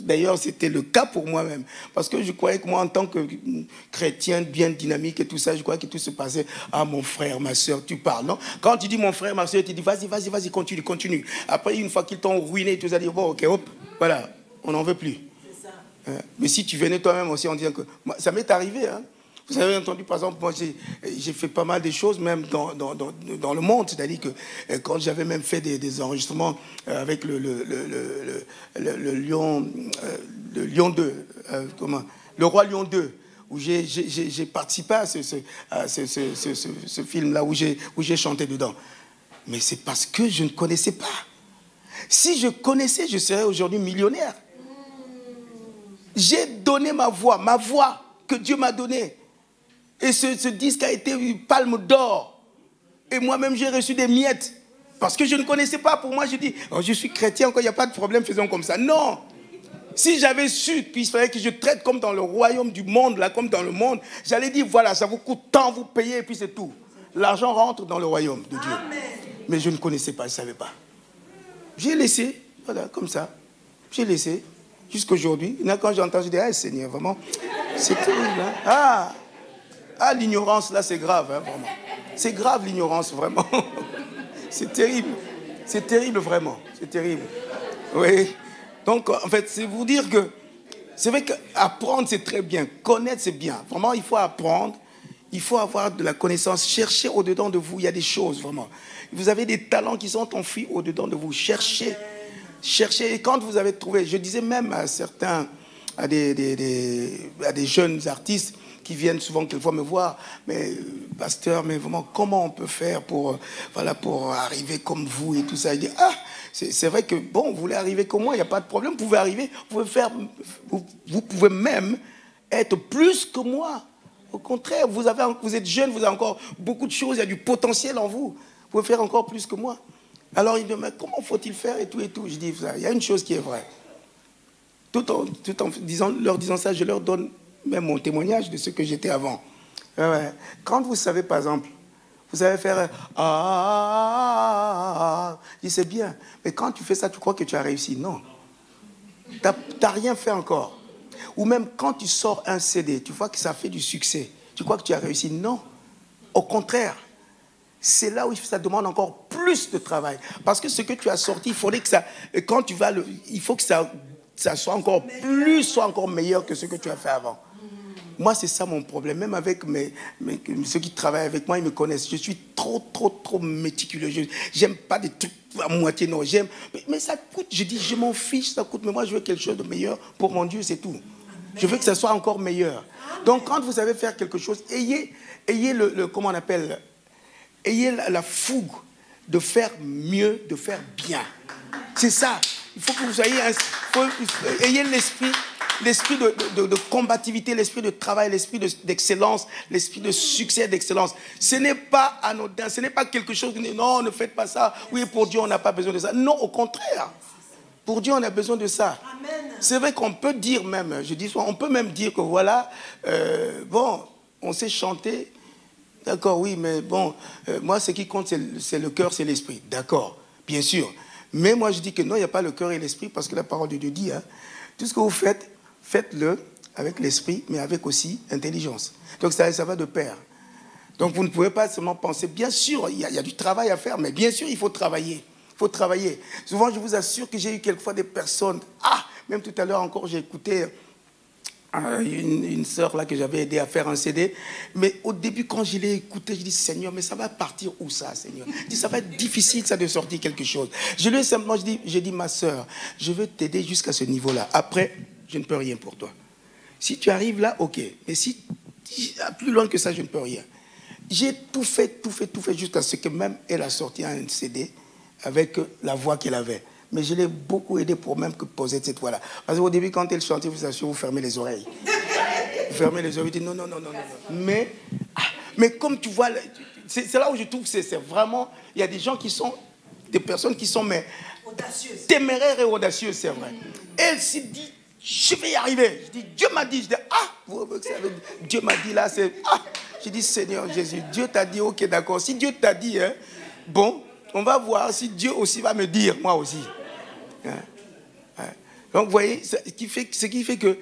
D'ailleurs, c'était le cas pour moi-même. Parce que je croyais que moi, en tant que chrétien bien dynamique et tout ça, je croyais que tout se passait. Ah, mon frère, ma soeur, tu parles, non? Quand tu dis mon frère, ma soeur, tu dis vas-y, continue. Après, une fois qu'ils t'ont ruiné, tu vas dire bon, ok, hop, voilà, on n'en veut plus. C'est ça. Mais si tu venais toi-même aussi en disant que... Ça m'est arrivé, hein. Vous avez entendu, par exemple, moi, j'ai fait pas mal de choses, même dans le monde. C'est-à-dire que quand j'avais même fait des enregistrements avec le Lion 2, le Roi Lion 2, où j'ai participé à ce film-là, où j'ai chanté dedans. Mais c'est parce que je ne connaissais pas. Si je connaissais, je serais aujourd'hui millionnaire. J'ai donné ma voix que Dieu m'a donnée. Et ce disque a été une palme d'or. Et moi-même, j'ai reçu des miettes. Parce que je ne connaissais pas. Pour moi, je dis, oh, je suis chrétien, quand il n'y a pas de problème, faisons comme ça. Non. Si j'avais su qu'il fallait que je traite comme dans le royaume du monde, là, comme dans le monde, j'allais dire, voilà, ça vous coûte tant, vous payez, et puis c'est tout. L'argent rentre dans le royaume de Dieu. Amen. Mais je ne connaissais pas, je ne savais pas. J'ai laissé, voilà, comme ça. J'ai laissé, jusqu'aujourd'hui. Quand j'entends, je dis, ah, Seigneur, vraiment, c'est terrible. Hein? L'ignorance, là, c'est grave, hein, vraiment. C'est grave, l'ignorance, vraiment. C'est terrible. C'est terrible, vraiment. C'est terrible. Oui. Donc, en fait, c'est vous dire que c'est vrai qu'apprendre, c'est très bien. Connaître, c'est bien. Vraiment, il faut apprendre. Il faut avoir de la connaissance. Cherchez au-dedans de vous. Il y a des choses, vraiment. Vous avez des talents qui sont enfuis au-dedans de vous. Cherchez. Cherchez. Et quand vous avez trouvé, je disais même à certains, à des jeunes artistes qui viennent souvent quelquefois me voir, mais pasteur, mais vraiment, comment on peut faire pour arriver comme vous et tout ça. Il dit, c'est vrai que, bon, vous voulez arriver comme moi, il n'y a pas de problème, vous pouvez arriver, vous pouvez même être plus que moi. Au contraire, vous êtes jeune, vous avez encore beaucoup de choses, il y a du potentiel en vous. Vous pouvez faire encore plus que moi. Alors il me dit, mais comment faut-il faire et tout et tout. Je dis, il y a une chose qui est vraie. Tout en leur disant ça, je leur donne même mon témoignage de ce que j'étais avant. Quand vous savez, par exemple, vous savez faire je dis, c'est bien. Mais quand tu fais ça, tu crois que tu as réussi. Non. Tu n'as rien fait encore. Ou même quand tu sors un CD, tu vois que ça fait du succès. Tu crois que tu as réussi. Non. Au contraire. C'est là où ça demande encore plus de travail. Parce que ce que tu as sorti, il faudrait que ça... Quand tu vas... il faut que ça soit encore plus, soit encore meilleur que ce que tu as fait avant. Moi, c'est ça mon problème. Même avec ceux qui travaillent avec moi, ils me connaissent. Je suis trop méticuleux. J'aime pas des trucs à moitié, non. Mais ça coûte. Je dis, je m'en fiche, ça coûte. Mais moi, je veux quelque chose de meilleur pour mon Dieu, c'est tout. Je veux que ça soit encore meilleur. Donc, quand vous savez faire quelque chose, ayez comment on appelle... Ayez la fougue de faire mieux, de faire bien. C'est ça. Il faut que vous ayez l'esprit de combativité, l'esprit de travail, l'esprit d'excellence, l'esprit de succès, d'excellence. Ce n'est pas anodin, ce n'est pas quelque chose de non, ne faites pas ça. Oui, pour Dieu, on n'a pas besoin de ça. Non, au contraire. Pour Dieu, on a besoin de ça. C'est vrai qu'on peut dire même, je dis souvent, on peut même dire que voilà, on sait chanter. D'accord, oui, mais bon, moi, ce qui compte, c'est le cœur, c'est l'esprit. D'accord, bien sûr. Mais moi, je dis que non, il n'y a pas le cœur et l'esprit, parce que la parole de Dieu dit, tout ce que vous faites, faites-le avec l'esprit, mais avec aussi intelligence. Donc, ça va de pair. Donc, vous ne pouvez pas seulement penser, bien sûr, il y a du travail à faire, mais bien sûr, il faut travailler. Il faut travailler. Souvent, je vous assure que j'ai eu quelquefois des personnes, même tout à l'heure encore, j'ai écouté... une sœur là que j'avais aidé à faire un CD, mais au début quand je l'ai écouté, je dis Seigneur, mais ça va partir où ça, Seigneur? Je dis, ça va être difficile ça de sortir quelque chose. Je lui ai simplement dit ma sœur, je veux t'aider jusqu'à ce niveau-là. Après, je ne peux rien pour toi. Si tu arrives là, ok. Mais si plus loin que ça, je ne peux rien. J'ai tout fait jusqu'à ce que même elle a sorti un CD avec la voix qu'elle avait. Mais je l'ai beaucoup aidé pour même que poser cette voix-là. Parce qu'au début, quand elle chantait, vous assure, vous fermez les oreilles. Vous fermez les oreilles, vous dites non. Mais comme tu vois, c'est là où je trouve que c'est vraiment... Il y a des gens qui sont... Des personnes qui sont audacieuses. Téméraires et audacieuses, c'est vrai. Elle s'est dit, je vais y arriver. Je dis, Dieu m'a dit. Je dis, Dieu m'a dit là, c'est... Je dis, Seigneur Jésus, Dieu t'a dit, ok, d'accord. Si Dieu t'a dit, bon, on va voir si Dieu aussi va me dire, moi aussi. Donc, vous voyez, ce qui fait que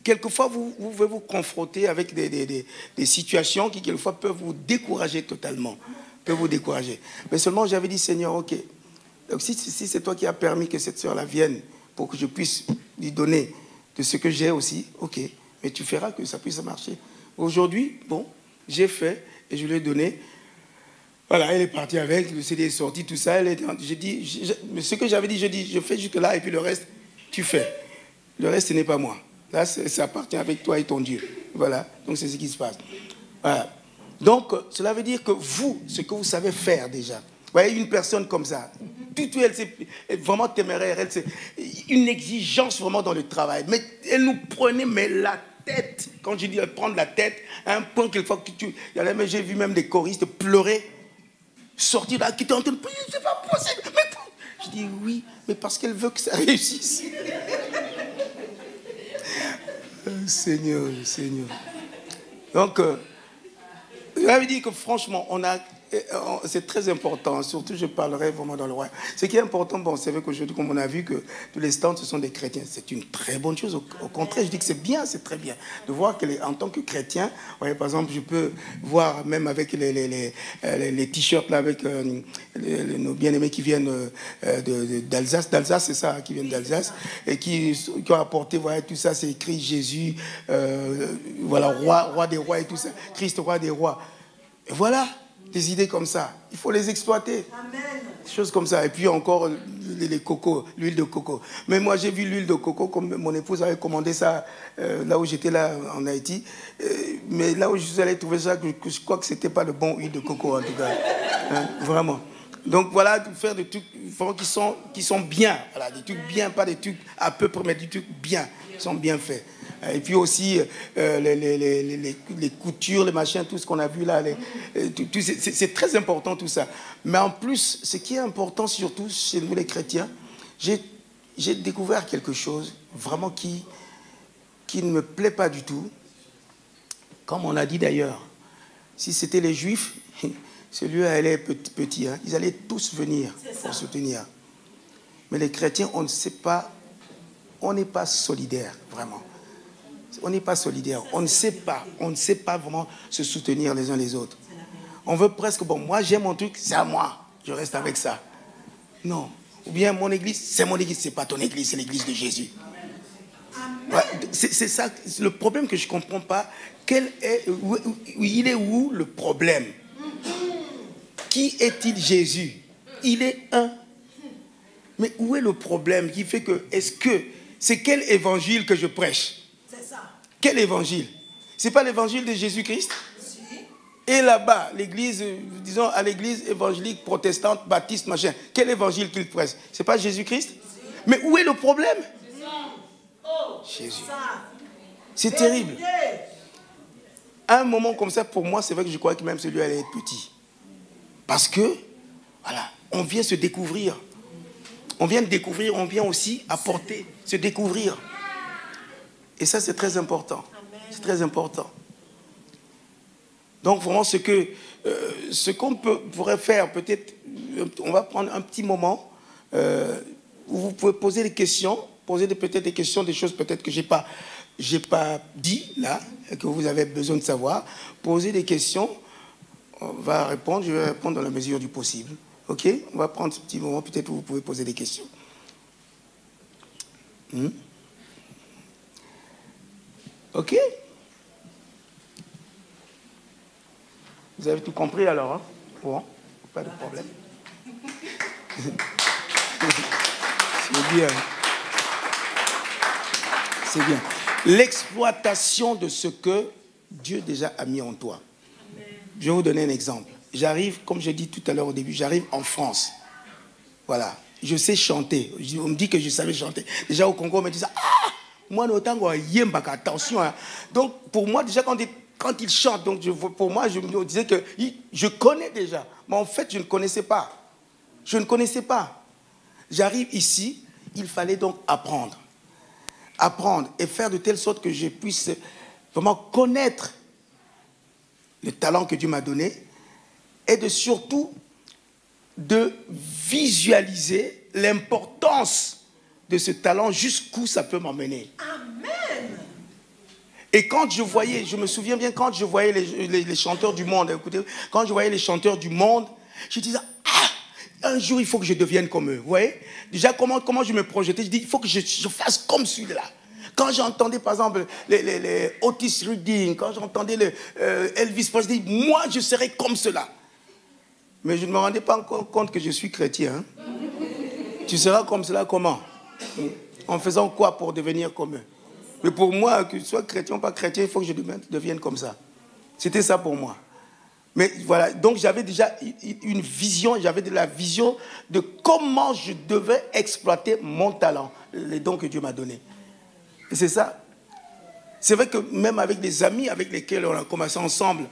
quelquefois, vous pouvez vous confronter avec des situations qui, quelquefois, peuvent vous décourager totalement. Peuvent vous décourager. Mais seulement, j'avais dit, Seigneur, ok. Donc, si c'est toi qui as permis que cette sœur-là vienne pour que je puisse lui donner de ce que j'ai aussi, ok. Mais tu feras que ça puisse marcher. Aujourd'hui, bon, j'ai fait et je lui ai donné. Voilà, elle est partie avec, le CD est sorti, tout ça. J'ai dit, ce que j'avais dit, je fais jusque là et puis le reste, tu fais. Le reste, ce n'est pas moi. Là, ça appartient avec toi et ton Dieu. Voilà, donc c'est ce qui se passe. Voilà. Donc, cela veut dire que vous, ce que vous savez faire déjà, vous voyez, une personne comme ça, elle est vraiment téméraire, une exigence vraiment dans le travail. Mais elle nous prenait, la tête, quand je dis prendre la tête, à un point quelquefois que j'ai vu même des choristes pleurer, sortir là, qui étaient en train de prier, c'est pas possible. Mais je dis oui, mais parce qu'elle veut que ça réussisse. Seigneur, Seigneur. Donc, j'avais dit que franchement, c'est très important, surtout je parlerai vraiment dans le roi. Ce qui est important, bon, c'est vrai qu'aujourd'hui, comme on a vu que tous les stands, ce sont des chrétiens, c'est une très bonne chose. Au contraire, je dis que c'est bien, c'est très bien de voir qu'en tant que chrétien, voyez, par exemple, je peux voir même avec les t-shirts, là, avec nos bien-aimés qui viennent d'Alsace. D'Alsace, c'est ça, qui viennent d'Alsace, et qui ont apporté, voilà, tout ça, c'est écrit Jésus, voilà, roi des rois et tout ça, Christ, roi des rois. Et voilà. Des idées comme ça, il faut les exploiter. Amen. Des choses comme ça. Et puis encore les cocos, l'huile de coco. Mais moi j'ai vu l'huile de coco, comme mon épouse avait commandé ça là où j'étais là en Haïti. Mais là où je suis allé trouver ça, je crois que c'était pas le bon huile de coco en tout cas. Hein, vraiment. Donc voilà, faire des trucs qui sont bien. Voilà, des trucs bien, pas des trucs à peu près, mais des trucs bien, qui sont bien faits. Et puis aussi les coutures, les machins, tout ce qu'on a vu là, c'est très important tout ça. Mais en plus, ce qui est important surtout chez nous les chrétiens, j'ai découvert quelque chose vraiment qui ne me plaît pas du tout. Comme on a dit d'ailleurs, si c'était les Juifs, celui-là allait petit, hein, ils allaient tous venir pour soutenir. Mais les chrétiens, on ne sait pas, on n'est pas solidaires, vraiment. On n'est pas solidaires, on ne sait pas vraiment se soutenir les uns les autres. On veut presque, bon, moi j'ai mon truc, c'est à moi, je reste avec ça. Non. Ou bien mon église, c'est mon église, c'est pas ton église, c'est l'église de Jésus. Ouais, c'est ça, le problème que je ne comprends pas. Il est où le problème? Qui est-il Jésus? Il est un. Mais où est le problème qui fait que, c'est quel évangile que je prêche? C'est ça. Quel évangile? C'est pas l'évangile de Jésus-Christ? Si. Et là-bas, l'église, disons à l'église évangélique, protestante, baptiste, machin, quel évangile qu'il prêche? C'est pas Jésus-Christ? Si. Mais où est le problème? C'est ça. Oh, Jésus. C'est terrible. À un moment comme ça, pour moi, c'est vrai que je crois que même celui allait être petit. Parce que, voilà, on vient se découvrir. On vient de découvrir, on vient aussi apporter, se découvrir. Et ça, c'est très important. C'est très important. Donc, vraiment, ce qu'on pourrait faire, peut-être, on va prendre un petit moment où vous pouvez poser des questions, peut-être des questions, des choses peut-être que j'ai pas dit là, et que vous avez besoin de savoir. Posez des questions, on va répondre, je vais répondre dans la mesure du possible. Ok? On va prendre ce petit moment, peut-être où vous pouvez poser des questions. Ok? Vous avez tout compris alors, hein? Bon, pas de problème. C'est bien. C'est bien. L'exploitation de ce que Dieu déjà a mis en toi. Je vais vous donner un exemple. J'arrive, comme j'ai dit tout à l'heure au début, j'arrive en France. Voilà. Je sais chanter. On me dit que je savais chanter. Déjà au Congo, on me disait, ah, moi, attention. Hein. Donc, pour moi, déjà, quand il chante, donc pour moi, je me disais que je connais déjà. Mais en fait, je ne connaissais pas. Je ne connaissais pas. J'arrive ici, il fallait donc apprendre. Apprendre et faire de telle sorte que je puisse vraiment connaître le talent que Dieu m'a donné et surtout de visualiser l'importance de ce talent, jusqu'où ça peut m'emmener. Amen. Et quand je voyais, je me souviens bien, quand je voyais les chanteurs du monde, écoutez, quand je voyais les chanteurs du monde, je disais, ah, un jour il faut que je devienne comme eux. Vous voyez? Déjà, comment je me projetais, je dis, il faut que je fasse comme celui-là. Quand j'entendais, par exemple, les Otis Redding, quand j'entendais Elvis Presley, moi, je serais comme cela. Mais je ne me rendais pas encore compte que je suis chrétien. Hein? Tu seras comme cela comment? En faisant quoi pour devenir comme eux? Mais pour moi, que je sois chrétien ou pas chrétien, il faut que je devienne comme ça. C'était ça pour moi. Mais voilà, donc j'avais déjà une vision, j'avais de la vision de comment je devais exploiter mon talent, les dons que Dieu m'a donnés. Et c'est ça. C'est vrai que même avec des amis avec lesquels on a commencé ensemble,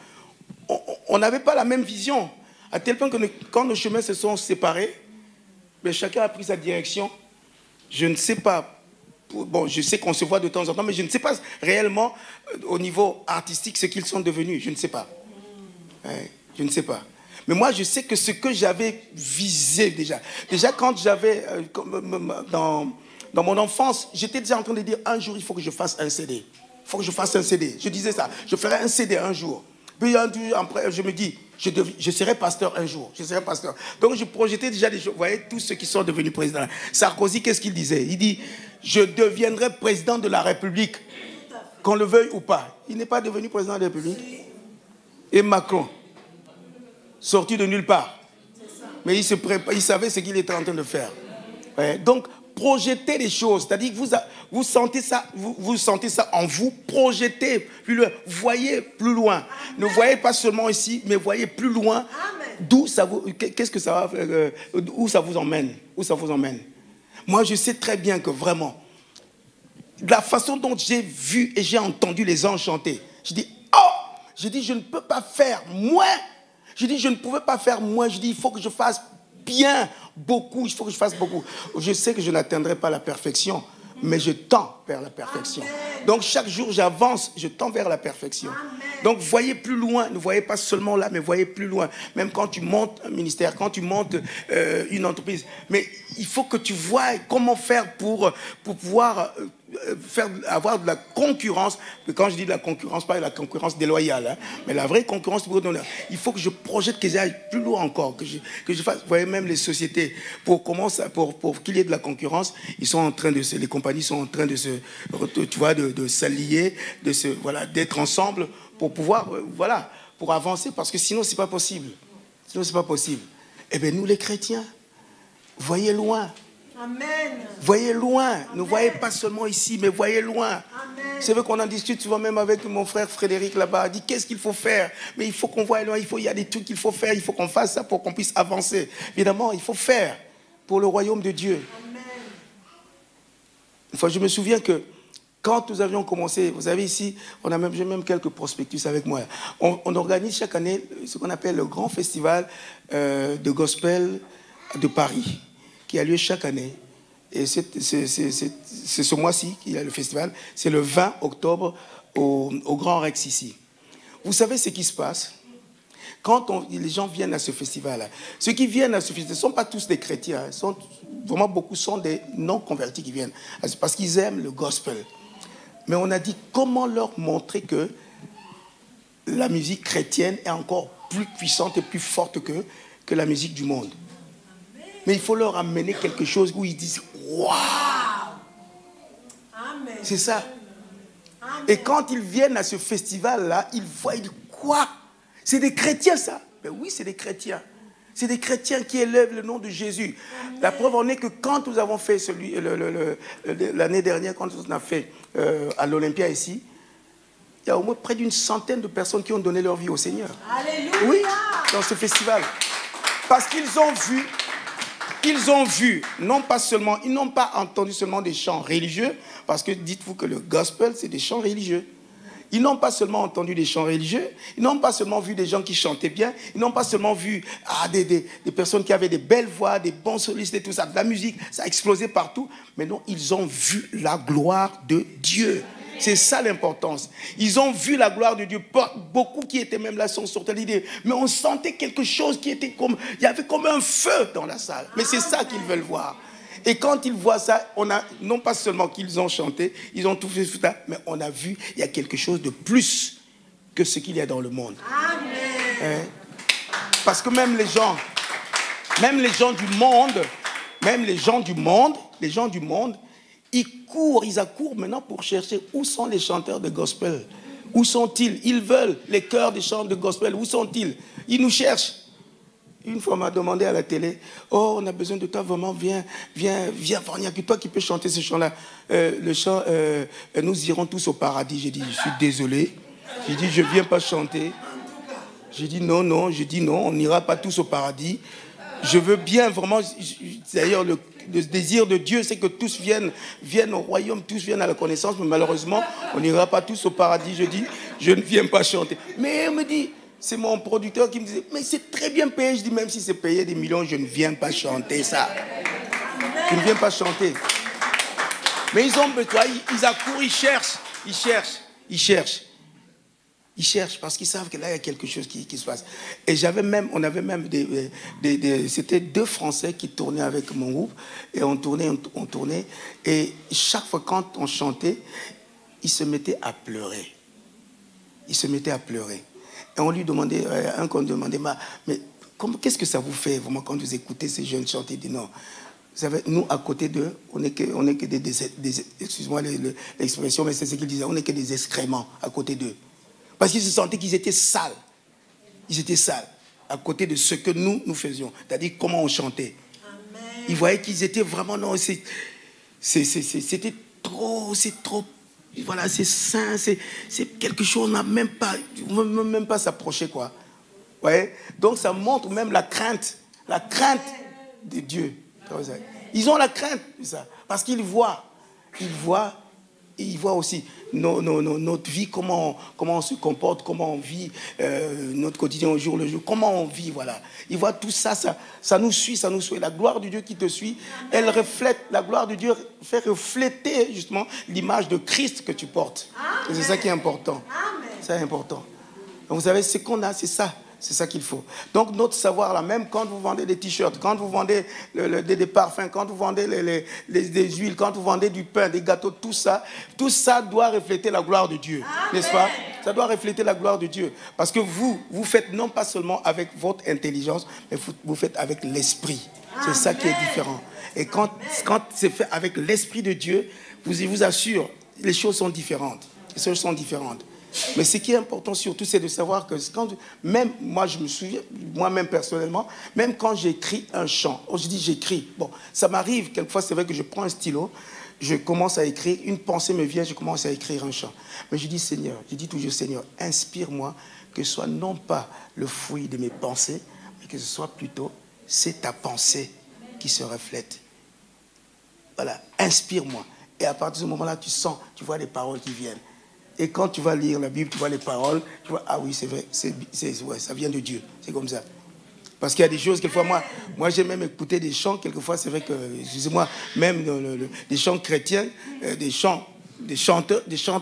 on n'avait pas la même vision. À tel point que quand nos chemins se sont séparés, mais chacun a pris sa direction. Je ne sais pas bon, je sais qu'on se voit de temps en temps, mais je ne sais pas réellement, au niveau artistique, ce qu'ils sont devenus. Je ne sais pas. Ouais, je ne sais pas. Mais moi, je sais que ce que j'avais visé déjà quand j'avais, dans mon enfance, j'étais déjà en train de dire, un jour, il faut que je fasse un CD. Il faut que je fasse un CD. Je disais ça, je ferai un CD un jour. Puis après, je me dis, je serai pasteur un jour. Je serai pasteur. Donc, je projetais déjà des choses. Vous voyez, tous ceux qui sont devenus présidents. Sarkozy, qu'est-ce qu'il disait? Il dit, je deviendrai président de la République, qu'on le veuille ou pas. Il n'est pas devenu président de la République. Et Macron, sorti de nulle part. Mais il savait ce qu'il était en train de faire. Ouais. Donc, projetez les choses. C'est-à-dire que vous sentez ça, vous sentez ça en vous. Projetez plus loin. Voyez plus loin. Amen. Ne voyez pas seulement ici, mais voyez plus loin. D'où ça vous... Qu'est-ce que ça va faire, où ça vous emmène? Où ça vous emmène? Moi, je sais très bien que vraiment, la façon dont j'ai vu et j'ai entendu les anges chanter, je dis, oh! Je dis, je ne peux pas faire moins. Je dis, je ne pouvais pas faire moins. Je dis, il faut que je fasse bien, beaucoup. Il faut que je fasse beaucoup. Je sais que je n'atteindrai pas la perfection, mais je tends vers la perfection. Amen. Donc, chaque jour, j'avance, je tends vers la perfection. Amen. Donc, voyez plus loin. Ne voyez pas seulement là, mais voyez plus loin. Même quand tu montes un ministère, quand tu montes une entreprise. Mais il faut que tu vois comment faire pour pouvoir... avoir de la concurrence. Quand je dis de la concurrence, pas de la concurrence déloyale, hein, mais la vraie concurrence pour donner. Il faut que je projette que j'aille plus loin encore, que je fasse. Vous voyez, même les sociétés, pour qu'il y ait de la concurrence, ils sont en train les compagnies sont en train de tu vois, de s'allier, d'être ensemble pour pouvoir, pour avancer, parce que sinon c'est pas possible. Sinon c'est pas possible. Eh bien, nous les chrétiens, voyez loin. Amen. Voyez loin. Amen. Ne voyez pas seulement ici, mais voyez loin. C'est vrai qu'on en discute souvent même avec mon frère Frédéric là-bas. Il dit, qu'est-ce qu'il faut faire? Mais il faut qu'on voie loin. Il y a des trucs qu'il faut faire. Il faut qu'on fasse ça pour qu'on puisse avancer. Évidemment, il faut faire pour le royaume de Dieu. Amen. Une fois, je me souviens que quand nous avions commencé, vous savez ici, j'ai même quelques prospectus avec moi. On organise chaque année ce qu'on appelle le grand festival de gospel de Paris, qui a lieu chaque année. Et c'est ce mois-ci qu'il y a le festival. C'est le 20 octobre au Grand Rex ici. Vous savez ce qui se passe? Quand les gens viennent à ce festival-là, ceux qui viennent à ce festival ne sont pas tous des chrétiens. Vraiment beaucoup sont des non-convertis qui viennent. Parce qu'ils aiment le gospel. Mais on a dit comment leur montrer que la musique chrétienne est encore plus puissante et plus forte que la musique du monde. Mais il faut leur amener quelque chose où ils disent « Waouh !» C'est ça. Amen. Et quand ils viennent à ce festival-là, ils voient, ils disent « Quoi? C'est des chrétiens, ça ?» Ben oui, c'est des chrétiens. C'est des chrétiens qui élèvent le nom de Jésus. Amen. La preuve en est que quand nous avons fait l'année dernière, quand on a fait à l'Olympia ici, il y a au moins près d'une centaine de personnes qui ont donné leur vie au Seigneur. Alléluia. Oui, dans ce festival. Parce qu'ils ont vu, non pas seulement, ils n'ont pas entendu seulement des chants religieux, parce que dites-vous que le gospel, c'est des chants religieux. Ils n'ont pas seulement entendu des chants religieux, ils n'ont pas seulement vu des gens qui chantaient bien, ils n'ont pas seulement vu des personnes qui avaient des belles voix, des bons solistes et tout ça, de la musique, ça a explosé partout, mais non, ils ont vu la gloire de Dieu. C'est ça l'importance. Ils ont vu la gloire de Dieu. Beaucoup qui étaient même là sont sortis l'idée. Mais on sentait quelque chose qui était comme... Il y avait comme un feu dans la salle. Mais c'est ça qu'ils veulent voir. Et quand ils voient ça, on a, non pas seulement qu'ils ont chanté, ils ont tout fait, mais on a vu, il y a quelque chose de plus que ce qu'il y a dans le monde. Amen. Parce que même les gens du monde, ils accourent maintenant pour chercher où sont les chanteurs de gospel. Où sont-ils? Ils veulent les chœurs des chants de gospel. Où sont-ils? Ils nous cherchent. Une fois, on m'a demandé à la télé, oh, on a besoin de toi, vraiment, viens, il n'y a que toi qui peux chanter ce chant-là. Le chant, nous irons tous au paradis. J'ai dit, je suis désolé. J'ai dit, je ne viens pas chanter. J'ai dit, non, on n'ira pas tous au paradis. Je veux bien, vraiment, d'ailleurs, le désir de Dieu, c'est que tous viennent au royaume, tous viennent à la connaissance, mais malheureusement, on n'ira pas tous au paradis. Je dis, je ne viens pas chanter. Mais elle me dit, c'est mon producteur qui me disait, mais c'est très bien payé. Je dis, même si c'est payé des millions, je ne viens pas chanter ça. Je ne viens pas chanter. Mais ils ont besoin, ils accourent, ils cherchent parce qu'ils savent que là, il y a quelque chose qui se passe. Et on avait même c'était 2 Français qui tournaient avec mon groupe. Et on tournait. Et chaque fois quand on chantait, ils se mettaient à pleurer. Et on lui demandait, un qu'on demandait, mais qu'est-ce que ça vous fait vraiment quand vous écoutez ces jeunes chanter? Il dit non. Vous savez, nous, à côté d'eux, on n'est que des excuse-moi l'expression, mais c'est ce qu'ils disaient, on n'est que des excréments à côté d'eux. Parce qu'ils se sentaient qu'ils étaient sales. Ils étaient sales à côté de ce que nous faisions. C'est-à-dire comment on chantait. Amen. Ils voyaient qu'ils étaient vraiment... Non, c'était trop... C'est trop... Voilà, c'est sain, c'est quelque chose, on n'a même pas s'approcher, quoi. Vous voyez? Donc ça montre même la crainte de Dieu. Ils ont la crainte de ça. Parce qu'ils voient aussi notre vie, comment on se comporte, comment on vit notre quotidien au jour le jour, comment on vit, voilà. Ils voient tout ça, ça nous suit. La gloire de Dieu qui te suit, elle reflète, la gloire de Dieu fait refléter justement l'image de Christ que tu portes. Et c'est ça qui est important. C'est important. Donc vous savez, ce qu'on a, c'est ça. C'est ça qu'il faut. Donc, notre savoir, là, même quand vous vendez des t-shirts, quand vous vendez des parfums, quand vous vendez des huiles, quand vous vendez du pain, des gâteaux, tout ça doit refléter la gloire de Dieu. N'est-ce pas? Ça doit refléter la gloire de Dieu. Parce que vous faites non pas seulement avec votre intelligence, mais vous faites avec l'esprit. C'est ça qui est différent. Et quand c'est fait avec l'esprit de Dieu, je vous assure, les choses sont différentes. Les choses sont différentes. Mais ce qui est important surtout, c'est de savoir que même moi, je me souviens, moi-même personnellement, même quand j'écris un chant, je dis j'écris, bon, ça m'arrive, quelquefois c'est vrai que je prends un stylo, je commence à écrire, une pensée me vient, je commence à écrire un chant. Mais je dis Seigneur, je dis toujours Seigneur, inspire-moi, que ce soit non pas le fruit de mes pensées, mais que ce soit plutôt, c'est ta pensée qui se reflète. Voilà, inspire-moi. Et à partir de ce moment-là, tu vois les paroles qui viennent. Et quand tu vas lire la Bible, tu vois les paroles, tu vois, ah oui, c'est vrai, ouais, ça vient de Dieu. C'est comme ça. Parce qu'il y a des choses, quelquefois, moi j'ai même écouté des chants, quelquefois c'est vrai que, excusez-moi, même des chants chrétiens, des chants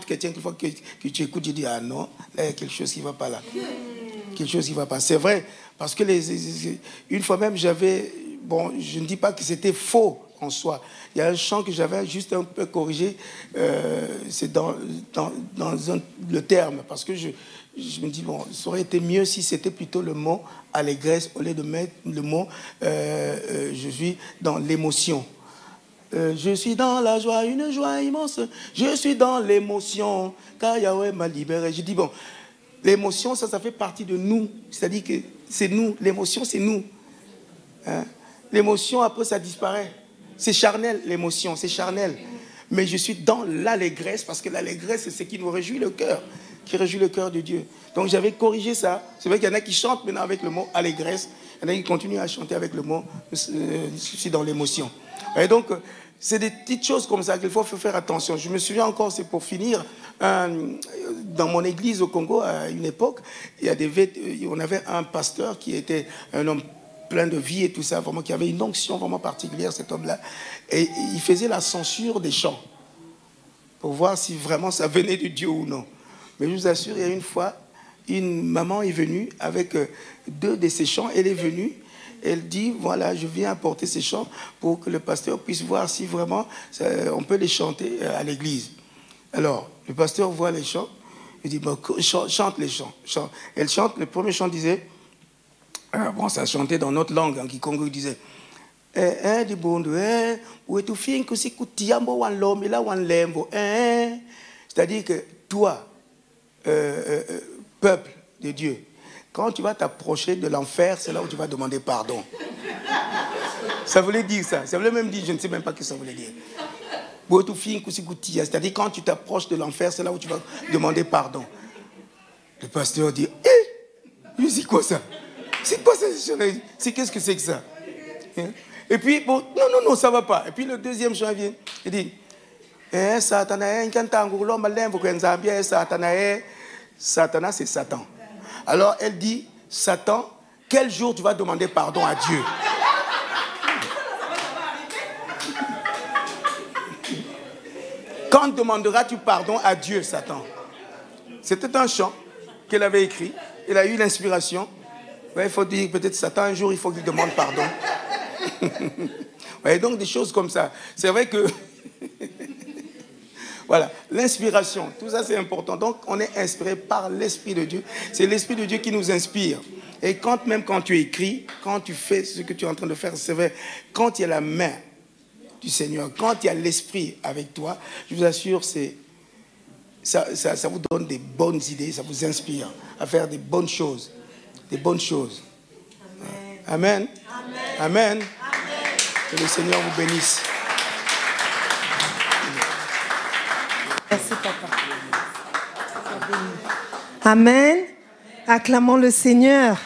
chrétiens, quelquefois que tu écoutes, tu dis, ah non, là il y a quelque chose qui ne va pas là. Quelque chose qui ne va pas. C'est vrai, parce que une fois même, je ne dis pas que c'était faux en soi. Il y a un chant que j'avais juste un peu corrigé, c'est dans le terme, parce que je me dis, bon, ça aurait été mieux si c'était plutôt le mot allégresse au lieu de mettre le mot je suis dans l'émotion. Je suis dans la joie, une joie immense, je suis dans l'émotion, car Yahweh m'a libéré. Je dis, bon, l'émotion, ça fait partie de nous, c'est-à-dire que c'est nous, l'émotion, c'est nous. Hein? L'émotion, après, ça disparaît. C'est charnel, l'émotion, c'est charnel. Mais je suis dans l'allégresse, parce que l'allégresse, c'est ce qui nous réjouit le cœur, qui réjouit le cœur de Dieu. Donc j'avais corrigé ça. C'est vrai qu'il y en a qui chantent maintenant avec le mot allégresse, il y en a qui continuent à chanter avec le mot je suis dans l'émotion. Et donc, c'est des petites choses comme ça qu'il faut faire attention. Je me souviens encore, c'est pour finir, dans mon église au Congo, à une époque, on avait un pasteur qui était un homme plein de vie et tout ça, vraiment, qui avait une onction vraiment particulière, cet homme-là. Et il faisait la censure des chants pour voir si vraiment ça venait de Dieu ou non. Mais je vous assure, il y a une fois, une maman est venue avec 2 de ses chants. Elle est venue, elle dit, voilà, je viens apporter ces chants pour que le pasteur puisse voir si vraiment on peut les chanter à l'église. Alors, le pasteur voit les chants, il dit, bon, chante les chants. Elle chante, le premier chant disait, bon, ça chantait dans notre langue, en Kikongo, il disait, c'est-à-dire que toi, peuple de Dieu, quand tu vas t'approcher de l'enfer, c'est là où tu vas demander pardon. Ça voulait dire ça. Ça voulait même dire, je ne sais même pas ce que ça voulait dire. C'est-à-dire quand tu t'approches de l'enfer, c'est là où tu vas demander pardon. Le pasteur dit, c'est quoi ça? C'est quoi ça? Qu'est-ce que c'est que ça? Et puis, bon, non, ça ne va pas. Et puis le deuxième chant vient, il dit, Satan, c'est Satan. Alors elle dit, Satan, quel jour tu vas demander pardon à Dieu? Quand demanderas-tu pardon à Dieu, Satan? C'était un chant qu'il avait écrit. Il a eu l'inspiration. Ouais, il faut dire peut-être Satan, un jour, il faut qu'il demande pardon. Ouais, donc des choses comme ça. C'est vrai que... Voilà, l'inspiration, tout ça c'est important. Donc on est inspiré par l'Esprit de Dieu. C'est l'Esprit de Dieu qui nous inspire. Et même quand tu écris, quand tu fais ce que tu es en train de faire, c'est vrai, quand il y a la main du Seigneur, quand il y a l'Esprit avec toi, je vous assure, ça vous donne des bonnes idées, ça vous inspire à faire des bonnes choses. Des bonnes choses. Amen. Amen. Amen. Amen. Que le Seigneur vous bénisse. Merci, papa. Amen. Acclamons le Seigneur.